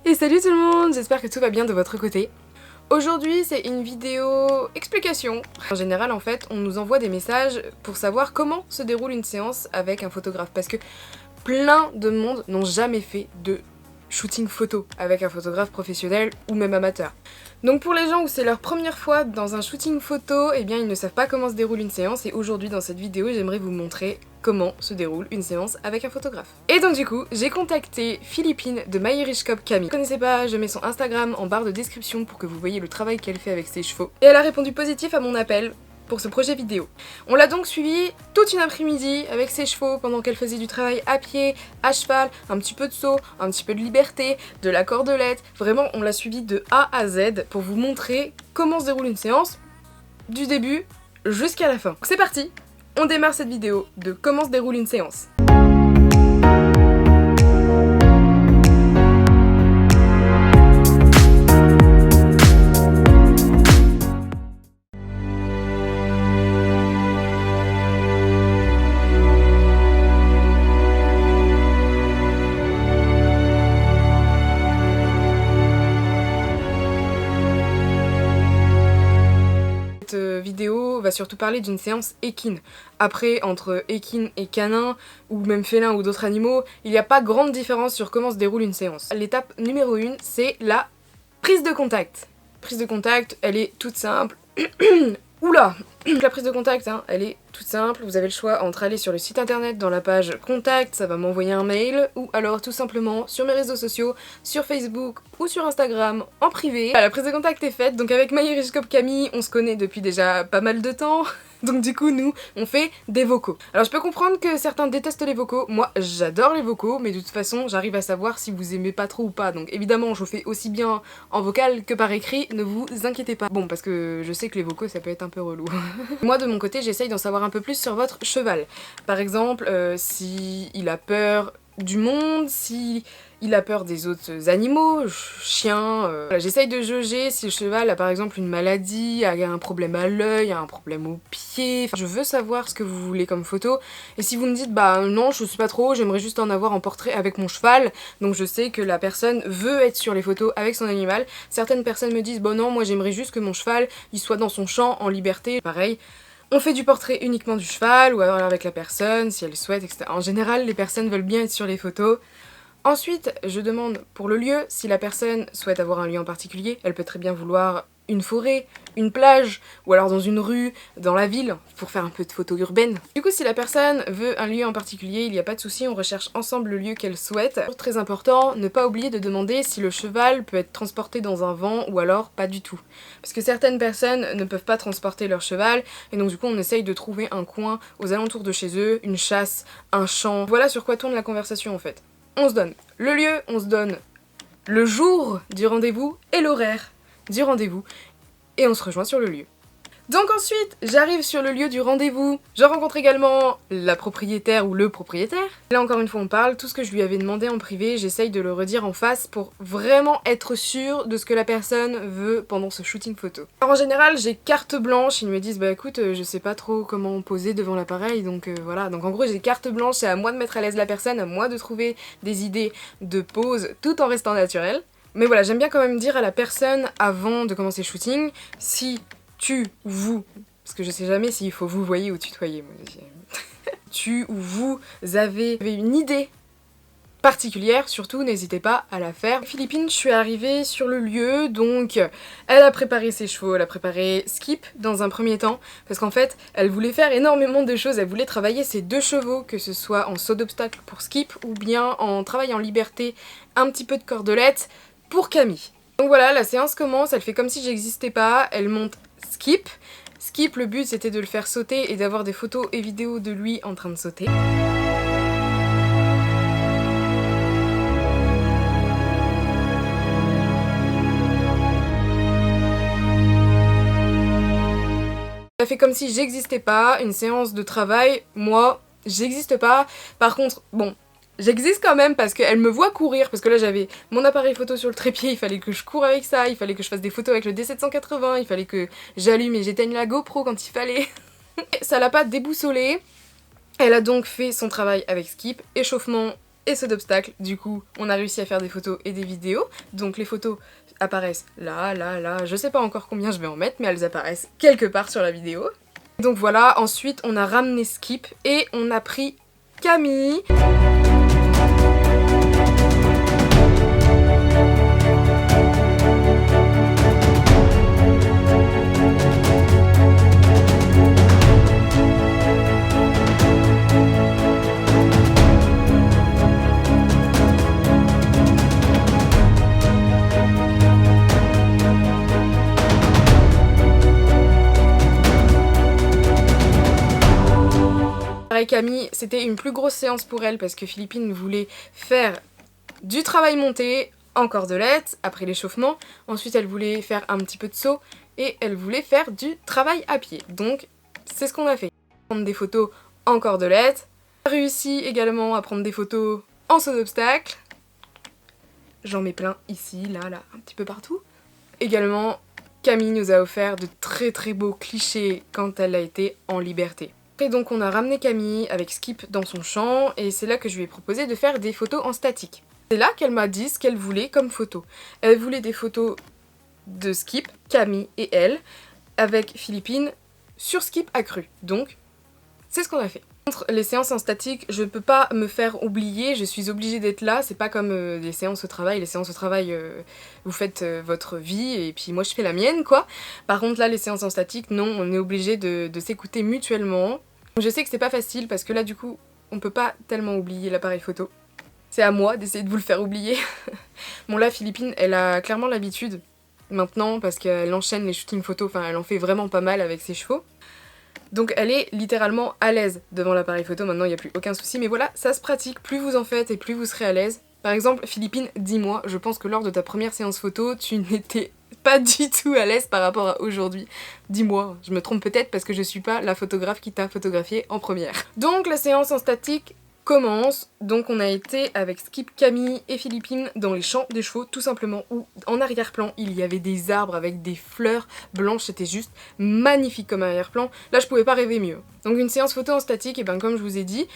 Et salut tout le monde, j'espère que tout va bien de votre côté. Aujourd'hui c'est une vidéo explication. En général en fait on nous envoie des messages pour savoir comment se déroule une séance avec un photographe parce que plein de monde n'ont jamais fait de shooting photo avec un photographe professionnel ou même amateur. Donc pour les gens où c'est leur première fois dans un shooting photo, eh bien ils ne savent pas comment se déroule une séance et aujourd'hui dans cette vidéo j'aimerais vous montrer comment se déroule une séance avec un photographe. Et donc du coup, j'ai contacté Philippine de MyIrishCop Camille. Si vous ne connaissez pas, je mets son Instagram en barre de description pour que vous voyez le travail qu'elle fait avec ses chevaux. Et elle a répondu positif à mon appel pour ce projet vidéo. On l'a donc suivi toute une après-midi avec ses chevaux pendant qu'elle faisait du travail à pied, à cheval, un petit peu de saut, un petit peu de liberté, de la cordelette. Vraiment, on l'a suivi de A à Z pour vous montrer comment se déroule une séance du début jusqu'à la fin. Donc c'est parti, on démarre cette vidéo de comment se déroule une séance. Cette vidéo va surtout parler d'une séance équine. Après, entre équine et canin, ou même félin ou d'autres animaux, il n'y a pas grande différence sur comment se déroule une séance. L'étape numéro 1, c'est la prise de contact. Prise de contact, elle est toute simple. Oula! La prise de contact, elle est toute simple. Vous avez le choix entre aller sur le site internet dans la page contact, ça va m'envoyer un mail, ou alors tout simplement sur mes réseaux sociaux, sur Facebook ou sur Instagram en privé. La prise de contact est faite, donc avec MyIrishCop Camille, on se connaît depuis déjà pas mal de temps. Donc du coup, nous, on fait des vocaux. Alors je peux comprendre que certains détestent les vocaux, moi j'adore les vocaux, mais de toute façon j'arrive à savoir si vous aimez pas trop ou pas. Donc évidemment je vous fais aussi bien en vocal que par écrit, ne vous inquiétez pas. Bon, parce que je sais que les vocaux ça peut être un peu relou. Moi de mon côté j'essaye d'en savoir un peu plus sur votre cheval. Par exemple, si il a peur du monde, si il a peur des autres animaux, chiens, voilà, j'essaye de jauger si le cheval a par exemple une maladie, a un problème à l'œil, a un problème au pied, enfin, je veux savoir ce que vous voulez comme photo, et si vous me dites bah non je sais pas trop, j'aimerais juste en avoir en portrait avec mon cheval, donc je sais que la personne veut être sur les photos avec son animal, certaines personnes me disent bon non moi j'aimerais juste que mon cheval il soit dans son champ en liberté, pareil. On fait du portrait uniquement du cheval, ou alors avec la personne, si elle souhaite, etc. En général, les personnes veulent bien être sur les photos. Ensuite, je demande pour le lieu, si la personne souhaite avoir un lieu en particulier, elle peut très bien vouloir une forêt, une plage, ou alors dans une rue, dans la ville, pour faire un peu de photo urbaine. Du coup, si la personne veut un lieu en particulier, il n'y a pas de souci, on recherche ensemble le lieu qu'elle souhaite. Très important, ne pas oublier de demander si le cheval peut être transporté dans un vent ou alors pas du tout. Parce que certaines personnes ne peuvent pas transporter leur cheval, et donc du coup on essaye de trouver un coin aux alentours de chez eux, une chasse, un champ. Voilà sur quoi tourne la conversation en fait. On se donne le lieu, on se donne le jour du rendez-vous et l'horaire du rendez-vous et on se rejoint sur le lieu. Donc ensuite, j'arrive sur le lieu du rendez-vous, je rencontre également la propriétaire ou le propriétaire. Là encore une fois on parle, tout ce que je lui avais demandé en privé, j'essaye de le redire en face pour vraiment être sûre de ce que la personne veut pendant ce shooting photo. Alors en général j'ai carte blanche, ils me disent bah écoute je sais pas trop comment poser devant l'appareil donc voilà. Donc en gros j'ai carte blanche, c'est à moi de mettre à l'aise la personne, à moi de trouver des idées de pose tout en restant naturel. Mais voilà, j'aime bien quand même dire à la personne avant de commencer le shooting, si tu ou vous, parce que je sais jamais s'il faut vous voyer ou tutoyer, moi aussi. Tu ou vous avez une idée particulière, surtout n'hésitez pas à la faire. Philippine, je suis arrivée sur le lieu, donc elle a préparé ses chevaux, elle a préparé Skip dans un premier temps, parce qu'en fait elle voulait faire énormément de choses, elle voulait travailler ses deux chevaux, que ce soit en saut d'obstacle pour Skip, ou bien en travail en liberté, un petit peu de cordelette pour Camille. Donc voilà, la séance commence, elle fait comme si j'existais pas, elle monte Skip. Skip, le but c'était de le faire sauter et d'avoir des photos et vidéos de lui en train de sauter. Ça fait comme si j'existais pas, une séance de travail, moi j'existe pas. Par contre, bon, j'existe quand même parce qu'elle me voit courir, parce que là j'avais mon appareil photo sur le trépied, il fallait que je cours avec ça, il fallait que je fasse des photos avec le D780, il fallait que j'allume et j'éteigne la GoPro quand il fallait. Ça l'a pas déboussolée, elle a donc fait son travail avec Skip, échauffement et saut d'obstacle. Du coup, on a réussi à faire des photos et des vidéos. Donc les photos apparaissent là, là, là. Je sais pas encore combien je vais en mettre, mais elles apparaissent quelque part sur la vidéo. Donc voilà, ensuite on a ramené Skip et on a pris Camille. Camille, c'était une plus grosse séance pour elle parce que Philippine voulait faire du travail monté en cordelette après l'échauffement. Ensuite, elle voulait faire un petit peu de saut et elle voulait faire du travail à pied. Donc, c'est ce qu'on a fait. Prendre des photos en cordelette. J'ai réussi également à prendre des photos en saut d'obstacle. J'en mets plein ici, là, là, un petit peu partout. Également, Camille nous a offert de très très beaux clichés quand elle a été en liberté. Et donc on a ramené Camille avec Skip dans son champ et c'est là que je lui ai proposé de faire des photos en statique. C'est là qu'elle m'a dit ce qu'elle voulait comme photo. Elle voulait des photos de Skip, Camille et elle, avec Philippine sur Skip accru. Donc c'est ce qu'on a fait. Contre les séances en statique, je ne peux pas me faire oublier, je suis obligée d'être là, c'est pas comme des séances au travail. Les séances au travail, vous faites votre vie et puis moi je fais la mienne quoi. Par contre là les séances en statique, non, on est obligé de s'écouter mutuellement. Je sais que c'est pas facile parce que là du coup on peut pas tellement oublier l'appareil photo. C'est à moi d'essayer de vous le faire oublier. Bon là Philippine elle a clairement l'habitude maintenant parce qu'elle enchaîne les shootings photos, enfin elle en fait vraiment pas mal avec ses chevaux. Donc elle est littéralement à l'aise devant l'appareil photo, maintenant il n'y a plus aucun souci, mais voilà, ça se pratique, plus vous en faites et plus vous serez à l'aise. Par exemple, Philippine, dis-moi, je pense que lors de ta première séance photo, tu n'étais pas du tout à l'aise par rapport à aujourd'hui. Dis-moi, je me trompe peut-être parce que je suis pas la photographe qui t'a photographié en première. Donc la séance en statique commence, donc on a été avec Skip, Camille et Philippine dans les champs des chevaux tout simplement où en arrière-plan il y avait des arbres avec des fleurs blanches, c'était juste magnifique comme arrière-plan, là je pouvais pas rêver mieux. Donc une séance photo en statique, et ben comme je vous ai dit,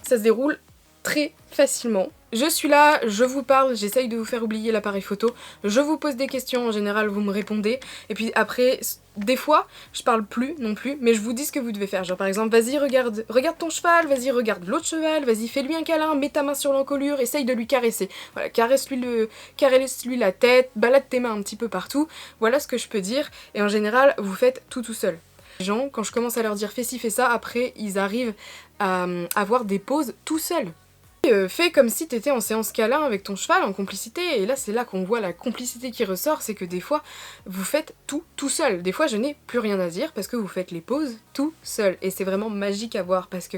ça se déroule très facilement. Je suis là, je vous parle, j'essaye de vous faire oublier l'appareil photo, je vous pose des questions, en général vous me répondez, et puis après, des fois, je parle plus non plus, mais je vous dis ce que vous devez faire. Genre par exemple, vas-y regarde ton cheval, vas-y regarde l'autre cheval, vas-y fais-lui un câlin, mets ta main sur l'encolure, essaye de lui caresser. Voilà, caresse-lui la tête, balade tes mains un petit peu partout, voilà ce que je peux dire, et en général, vous faites tout seul. Les gens, quand je commence à leur dire fais ci, fais ça, après ils arrivent à avoir des pauses tout seuls. Fais comme si t'étais en séance câlin avec ton cheval en complicité, et là c'est là qu'on voit la complicité qui ressort, c'est que des fois vous faites tout seul. Des fois je n'ai plus rien à dire parce que vous faites les pauses tout seul, et c'est vraiment magique à voir parce que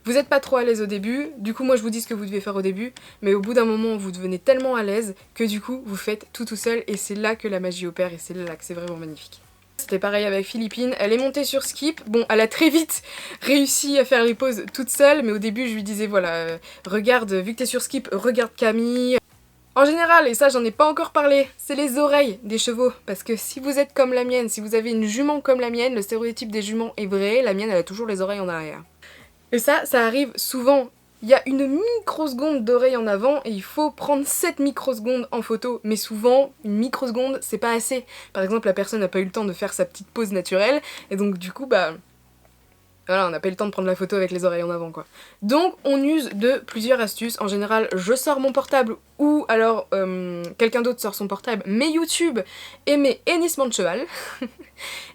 vous n'êtes pas trop à l'aise au début, du coup moi je vous dis ce que vous devez faire au début, mais au bout d'un moment vous devenez tellement à l'aise que du coup vous faites tout seul, et c'est là que la magie opère et c'est là que c'est vraiment magnifique. C'était pareil avec Philippine, elle est montée sur Skip, bon elle a très vite réussi à faire les pauses toute seule, mais au début je lui disais voilà, regarde, vu que t'es sur Skip, regarde Camille. En général, et ça j'en ai pas encore parlé, c'est les oreilles des chevaux, parce que si vous êtes comme la mienne, si vous avez une jument comme la mienne, le stéréotype des juments est vrai, la mienne elle a toujours les oreilles en arrière. Et ça arrive souvent. Il y a une microseconde d'oreille en avant et il faut prendre 7 microsecondes en photo, mais souvent une microseconde c'est pas assez. Par exemple la personne n'a pas eu le temps de faire sa petite pose naturelle et donc du coup bah voilà, on n'a pas eu le temps de prendre la photo avec les oreilles en avant quoi. Donc on use de plusieurs astuces. En général je sors mon portable ou alors quelqu'un d'autre sort son portable, mes YouTube et mes hennissements de cheval.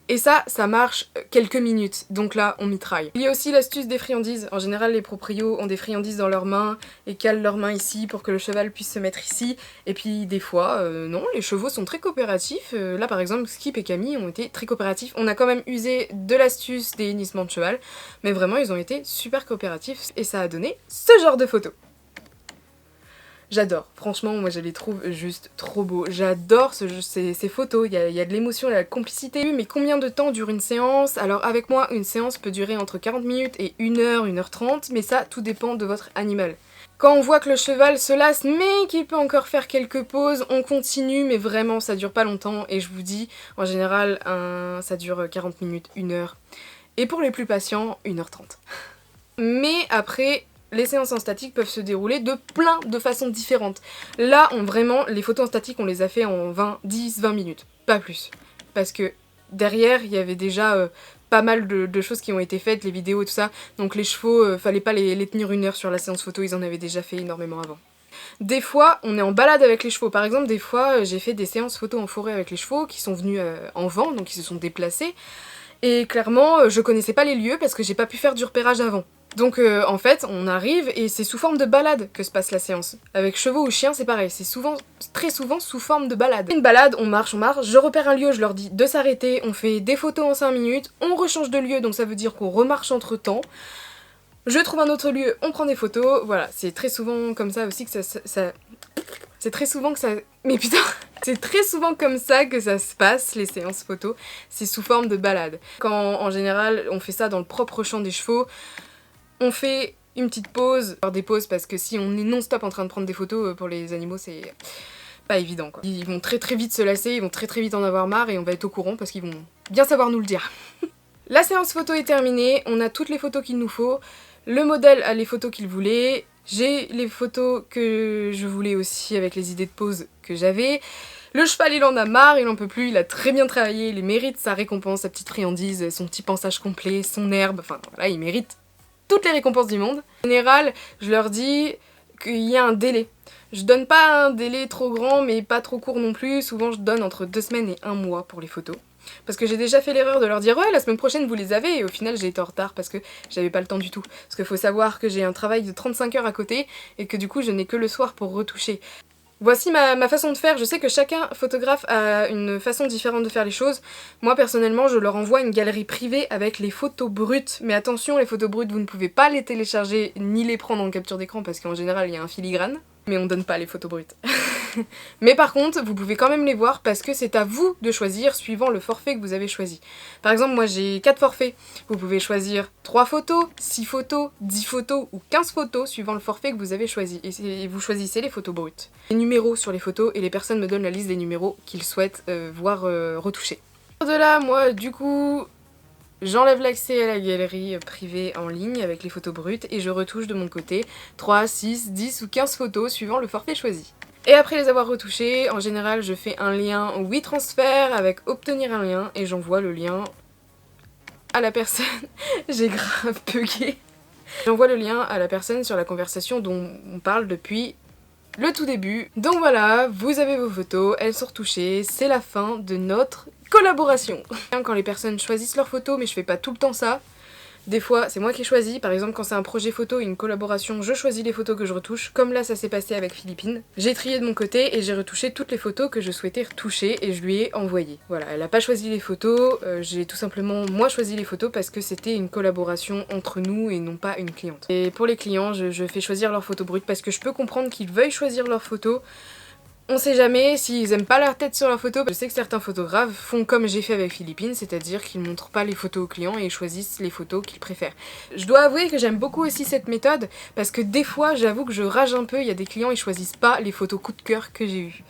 Et ça marche quelques minutes, donc là on mitraille. Il y a aussi l'astuce des friandises. En général les proprios ont des friandises dans leurs mains et calent leurs mains ici pour que le cheval puisse se mettre ici. Et puis des fois, non, les chevaux sont très coopératifs. Là par exemple, Skip et Camille ont été très coopératifs. On a quand même usé de l'astuce des hennissements de cheval, mais vraiment ils ont été super coopératifs et ça a donné ce genre de photos. J'adore, franchement moi je les trouve juste trop beaux, j'adore ces photos, il y a de l'émotion, de la complicité. Mais combien de temps dure une séance? Alors avec moi une séance peut durer entre 40 minutes et 1h, 1h30, mais ça tout dépend de votre animal. Quand on voit que le cheval se lasse mais qu'il peut encore faire quelques pauses, on continue, mais vraiment ça dure pas longtemps et je vous dis en général ça dure 40 minutes, 1h. Et pour les plus patients, 1h30. Mais après, les séances en statique peuvent se dérouler de plein de façons différentes. Là, vraiment, les photos en statique, on les a fait en 10-20 minutes, pas plus. Parce que derrière, il y avait déjà pas mal de choses qui ont été faites, les vidéos et tout ça. Donc les chevaux, fallait pas les tenir 1 heure sur la séance photo, ils en avaient déjà fait énormément avant. Des fois, on est en balade avec les chevaux. Par exemple, des fois, j'ai fait des séances photos en forêt avec les chevaux qui sont venus en vent, donc ils se sont déplacés. Et clairement, je connaissais pas les lieux parce que j'ai pas pu faire du repérage avant. Donc en fait, on arrive et c'est sous forme de balade que se passe la séance. Avec chevaux ou chiens, c'est pareil, c'est très souvent sous forme de balade. Une balade, on marche, je repère un lieu, je leur dis de s'arrêter, on fait des photos en 5 minutes, on rechange de lieu, donc ça veut dire qu'on remarche entre temps. Je trouve un autre lieu, on prend des photos, voilà, c'est très souvent comme ça aussi que c'est très souvent que ça... Mais putain, c'est très souvent comme ça que ça se passe, les séances photos, c'est sous forme de balade. Quand en général on fait ça dans le propre champ des chevaux, on fait une petite pause, alors des pauses parce que si on est non-stop en train de prendre des photos pour les animaux, c'est pas évident quoi. Ils vont très vite se lasser, ils vont très vite en avoir marre et on va être au courant parce qu'ils vont bien savoir nous le dire. La séance photo est terminée, on a toutes les photos qu'il nous faut, le modèle a les photos qu'il voulait, j'ai les photos que je voulais aussi avec les idées de pose que j'avais. Le cheval il en a marre, il en peut plus, il a très bien travaillé, il mérite sa récompense, sa petite friandise, son petit pansage complet, son herbe, enfin voilà, il mérite toutes les récompenses du monde. En général, je leur dis qu'il y a un délai. Je donne pas un délai trop grand mais pas trop court non plus, souvent je donne entre 2 semaines et 1 mois pour les photos. Parce que j'ai déjà fait l'erreur de leur dire ouais la semaine prochaine vous les avez et au final j'ai été en retard parce que j'avais pas le temps du tout. Parce qu'il faut savoir que j'ai un travail de 35 heures à côté et que du coup je n'ai que le soir pour retoucher. Voici ma façon de faire, je sais que chacun photographe a une façon différente de faire les choses. Moi personnellement je leur envoie une galerie privée avec les photos brutes, mais attention les photos brutes vous ne pouvez pas les télécharger ni les prendre en capture d'écran parce qu'en général il y a un filigrane. Mais on donne pas les photos brutes. Mais par contre, vous pouvez quand même les voir parce que c'est à vous de choisir suivant le forfait que vous avez choisi. Par exemple, moi j'ai 4 forfaits. Vous pouvez choisir 3 photos, 6 photos, 10 photos ou 15 photos suivant le forfait que vous avez choisi. Et vous choisissez les photos brutes. Les numéros sur les photos et les personnes me donnent la liste des numéros qu'ils souhaitent voir retouchés. De là, moi du coup... J'enlève l'accès à la galerie privée en ligne avec les photos brutes et je retouche de mon côté 3, 6, 10 ou 15 photos suivant le forfait choisi. Et après les avoir retouchées, en général je fais un lien WeTransfer avec obtenir un lien et j'envoie le lien à la personne. J'ai grave bugué. J'envoie le lien à la personne sur la conversation dont on parle depuis le tout début. Donc voilà, vous avez vos photos, elles sont retouchées, c'est la fin de notre collaboration. Quand les personnes choisissent leurs photos, mais je fais pas tout le temps ça. Des fois, c'est moi qui choisis. Par exemple, quand c'est un projet photo et une collaboration, je choisis les photos que je retouche. Comme là, ça s'est passé avec Philippine. J'ai trié de mon côté et j'ai retouché toutes les photos que je souhaitais retoucher et je lui ai envoyées. Voilà, elle a pas choisi les photos. J'ai tout simplement, moi, choisi les photos parce que c'était une collaboration entre nous et non pas une cliente. Et pour les clients, je fais choisir leurs photos brutes parce que je peux comprendre qu'ils veuillent choisir leurs photos. On sait jamais s'ils aiment pas leur tête sur leur photo. Je sais que certains photographes font comme j'ai fait avec Philippine, c'est-à-dire qu'ils montrent pas les photos aux clients et choisissent les photos qu'ils préfèrent. Je dois avouer que j'aime beaucoup aussi cette méthode parce que des fois j'avoue que je rage un peu, il y a des clients ils choisissent pas les photos coup de cœur que j'ai eues.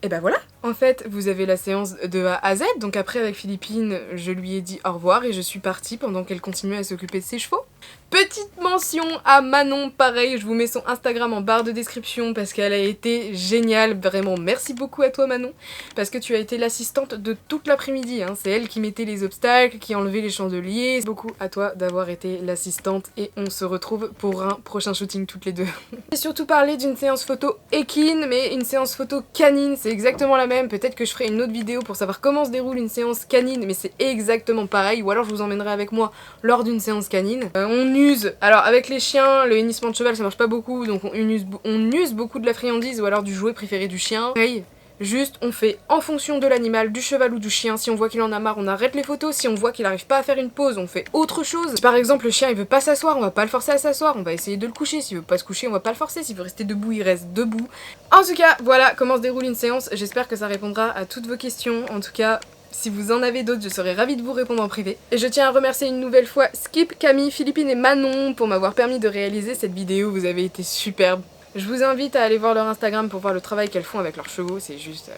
Et ben voilà, en fait vous avez la séance de A à Z, donc après avec Philippine je lui ai dit au revoir et je suis partie pendant qu'elle continuait à s'occuper de ses chevaux. Petite mention à Manon, pareil, je vous mets son Instagram en barre de description parce qu'elle a été géniale, vraiment merci beaucoup à toi Manon, parce que tu as été l'assistante de toute l'après-midi, hein. C'est elle qui mettait les obstacles, qui enlevait les chandeliers, beaucoup à toi d'avoir été l'assistante et on se retrouve pour un prochain shooting toutes les deux. J'ai surtout parlé d'une séance photo équine, mais une séance photo canine, c'est exactement la même, peut-être que je ferai une autre vidéo pour savoir comment se déroule une séance canine, mais c'est exactement pareil, ou alors je vous emmènerai avec moi lors d'une séance canine. On use, alors avec les chiens, le hennissement de cheval ça marche pas beaucoup, donc on use beaucoup de la friandise ou alors du jouet préféré du chien. Pareil, juste on fait en fonction de l'animal, du cheval ou du chien. Si on voit qu'il en a marre, on arrête les photos. Si on voit qu'il arrive pas à faire une pause, on fait autre chose. Si par exemple le chien il veut pas s'asseoir, on va pas le forcer à s'asseoir, on va essayer de le coucher. S'il veut pas se coucher, on va pas le forcer. S'il veut rester debout, il reste debout. En tout cas, voilà comment se déroule une séance. J'espère que ça répondra à toutes vos questions. En tout cas, si vous en avez d'autres, je serais ravie de vous répondre en privé. Et je tiens à remercier une nouvelle fois Skip, Camille, Philippine et Manon pour m'avoir permis de réaliser cette vidéo. Vous avez été superbes. Je vous invite à aller voir leur Instagram pour voir le travail qu'elles font avec leurs chevaux. C'est juste...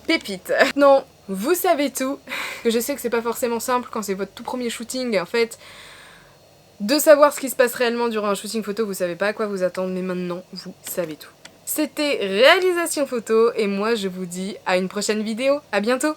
pépite. Non, vous savez tout. Que je sais que c'est pas forcément simple quand c'est votre tout premier shooting. En fait, de savoir ce qui se passe réellement durant un shooting photo, vous savez pas à quoi vous attendre, mais maintenant vous savez tout. C'était réalisation photo et moi je vous dis à une prochaine vidéo, à bientôt!